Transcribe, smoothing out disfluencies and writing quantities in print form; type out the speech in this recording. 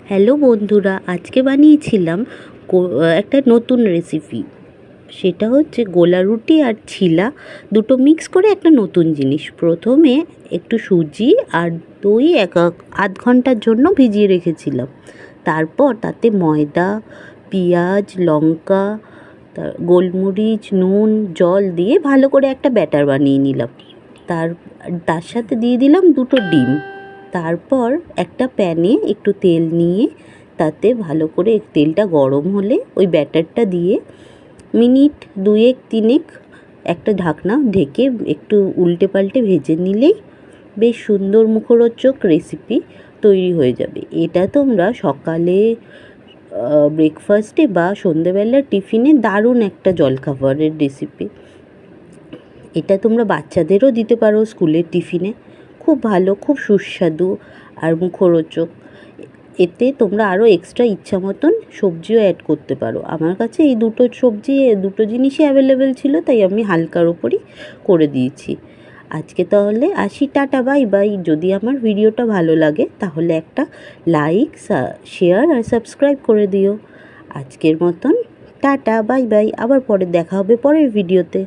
Hello বন্ধুরা, আজকে বানিয়েছিলাম একটা নতুন রেসিপি। সেটা হচ্ছে গোলা রুটি আর ছিলা দুটো মিক্স করে একটা নতুন জিনিস। প্রথমে একটু সুজি আর দই আধ ঘন্টার জন্য ভিজিয়ে রেখেছিলাম। তারপর তাতে ময়দা, পেঁয়াজ, লঙ্কা, গোলমরিচ, নুন, জল দিয়ে ভালো করে একটা ব্যাটার বানিয়ে নিলাম। তার সাথে দিয়ে দিলাম দুটো ডিম। তারপর একটা প্যানে একটু তেল নিয়ে তাতে ভালো করে তেলটা গরম হলে ওই ব্যাটারটা দিয়ে মিনিট 2-3 একটা ঢাকনা ঢেকে একটু উল্টে পাল্টে ভেজে নিলেই বেশ সুন্দর মুখরোচক রেসিপি তৈরি হয়ে যাবে। এটা তোমরা সকালে ব্রেকফাস্টে বা সন্ধেবেলার টিফিনে দারুণ একটা জলখাবারের রেসিপি। এটা তোমরা বাচ্চাদেরও দিতে পারো স্কুলের টিফিনে। খুব ভালো, খুব সুস্বাদু আর মুখরোচক। এতে তোমরা আরও এক্সট্রা ইচ্ছা মতন সবজিও অ্যাড করতে পারো। আমার কাছে এই দুটো জিনিসই অ্যাভেলেবেল ছিল, তাই আমি হালকার ওপরই করে দিয়েছি। আজকে তাহলে আসি, টাটা, বাই বাই। যদি আমার ভিডিওটা ভালো লাগে তাহলে একটা লাইক, শেয়ার আর সাবস্ক্রাইব করে দিও। আজকের মতন টাটা, বাই বাই। আবার পরে দেখা হবে পরের ভিডিওতে।